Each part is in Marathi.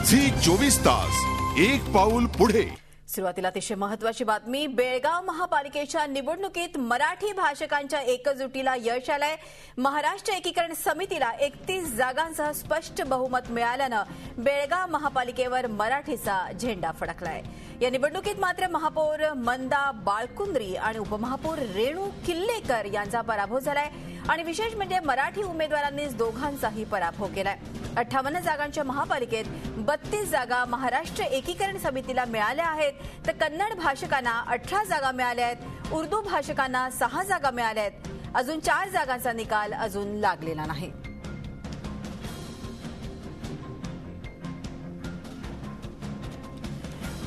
झी 24 तास एक पाऊल पुढे। सुरुवातीला अतिशय महत्त्वाची बातमी। बेळगाव महापालिकेच्या निवडणुकीत मराठी भाषकांच्या एकजुटीला यश आलंय। महाराष्ट्र एकीकरण समितीला 31 जागांसह स्पष्ट बहुमत मिळाल्यानं बेळगाव महापालिकेवर मराठीचा झेंडा फडकलाय। या निवडणुकीत मात्र महापौर मंदा बाळकुंद्री आणि उपमहापौर रेणू किल्लेकर यांचा पराभव झालाय आणि विशेष म्हणजे मराठी उमेदवारांनीच दोघांचाही पराभव केलाय। 58 जागांच्या महापालिकेत 32 जागा महाराष्ट्र एकीकरण समितीला मिळाल्या आहेत, तर कन्नड भाषकांना 18 जागा मिळाल्या आहेत, उर्दू भाषकांना 6 जागा मिळाल्या आहेत। अजून 4 जागांचा निकाल अजून लागलेला नाही।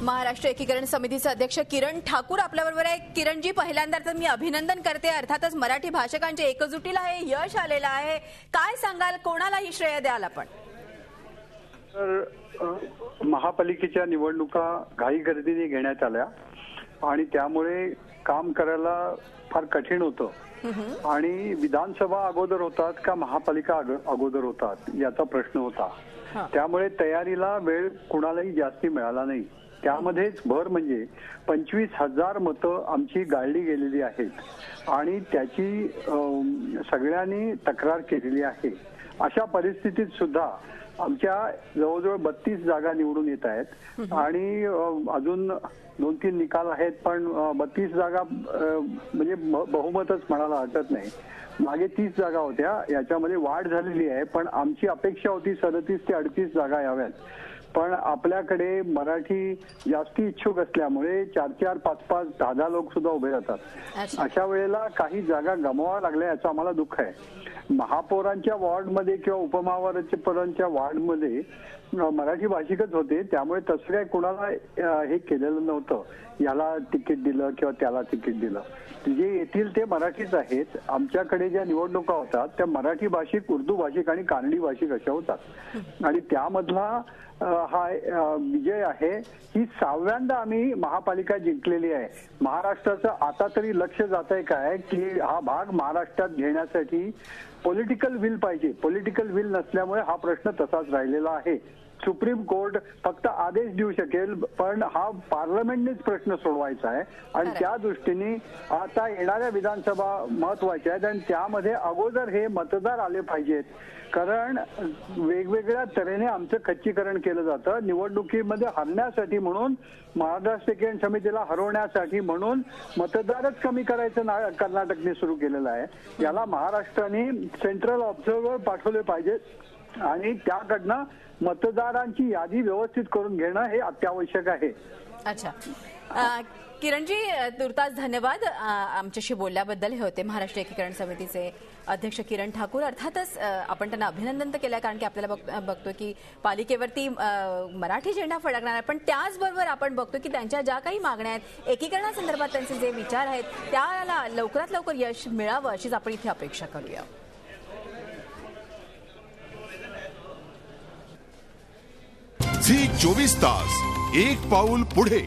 महाराष्ट्र एकीकरण समितीचे अध्यक्ष किरण ठाकूर आपल्याबरोबर आहे। किरणजी, पहिल्यांदा तर मी अभिनंदन करते। अर्थातच मराठी भाषकांच्या एकजुटीला हे यश आलेलं आहे। काय सांगाल, कोणाला ही श्रेय द्याल आपण? तर महापालिकेच्या निवडणुका घाईगर्दीने घेण्यात आल्या आणि त्यामुळे काम करायला फार कठीण होतं आणि विधानसभा अगोदर होतात का महापालिका अगोदर होतात याचा प्रश्न होता। त्यामुळे तयारीला वेळ कुणालाही जास्ती मिळाला नाही। त्यामध्येच भर म्हणजे 25,000 मतं आमची गाळली गेलेली आहेत आणि त्याची सगळ्यांनी तक्रार केलेली आहे। अशा परिस्थितीत सुद्धा आमच्या जवळजवळ 32 जागा निवडून येत आहेत आणि अजून 2-3 निकाल आहेत, पण 32 जागा म्हणजे बहुमतच म्हणायला हरकत नाही। मागे 30 जागा होत्या, याच्यामध्ये वाढ झालेली आहे, पण आमची अपेक्षा होती 37 ते 38 जागा याव्यात। पण आपल्याकडे मराठी जास्ती इच्छुक असल्यामुळे 4-4, 5-5, 10-10 लोक सुद्धा उभे राहतात। अशा वेळेला काही जागा गमवाव्या लागल्या, याचं आम्हाला दुःख आहे। महापौरांच्या वॉर्डमध्ये किंवा उपमहापौरांच्या वॉर्डमध्ये मराठी भाषिकच होते, त्यामुळे तसं काय कुणाला हे केलेलं नव्हतं, याला तिकीट दिलं किंवा त्याला तिकीट दिलं। जे येथील ते मराठीच आहेत। आमच्याकडे ज्या निवडणुका होतात त्या मराठी भाषिक, उर्दू भाषिक आणि कानडी भाषिक अशा होतात आणि त्यामधला हा विजय आहे। ही 6व्यांदा आम्ही महापालिका जिंकलेली आहे। महाराष्ट्राचं आता तरी लक्ष जात आहे काय की हा भाग महाराष्ट्रात घेण्यासाठी पॉलिटिकल विल पाहिजे। पॉलिटिकल विल नसल्यामुळे हा प्रश्न तसाच राहिलेला आहे। सुप्रीम कोर्ट फक्त आदेश देऊ शकेल, पण हा पार्लमेंटनेच प्रश्न सोडवायचा आहे आणि त्या दृष्टीने आता येणाऱ्या विधानसभा महत्वाच्या आहेत आणि त्यामध्ये अगोदर हे मतदार आले पाहिजेत, कारण वेगवेगळ्या तऱ्हेने आमचं खच्चीकरण केलं जातं। निवडणुकीमध्ये हरण्यासाठी म्हणून, महाराष्ट्र एकीकरण समितीला हरवण्यासाठी म्हणून मतदारच कमी करायचं कर्नाटकने सुरू केलेलं आहे। याला महाराष्ट्राने सेंट्रल ऑब्झर्व्हर पाठवले पाहिजेत आणि त्याकडनं मतदारांची यादी व्यवस्थित करून घेणं हे अत्यावश्यक आहे। अच्छा, किरणजी तुर्तास धन्यवाद आमच्याशी बोलल्याबद्दल। हे होते महाराष्ट्र एकीकरण समितीचे अध्यक्ष किरण ठाकूर। अर्थातच आपण त्यांना अभिनंदन केलं, कारण की आपल्याला बघतोय की पालिकेवरती मराठी झेंडा फडकणार आहे, पण त्याचबरोबर आपण बघतोय की त्यांच्या ज्या काही मागण्या आहेत, एकीकरणासंदर्भात त्यांचे जे विचार आहेत, त्याला लवकरात लवकर यश मिळावं अशीच आपण इथे अपेक्षा करूया। झी 24 तास एक पाऊल पुढे।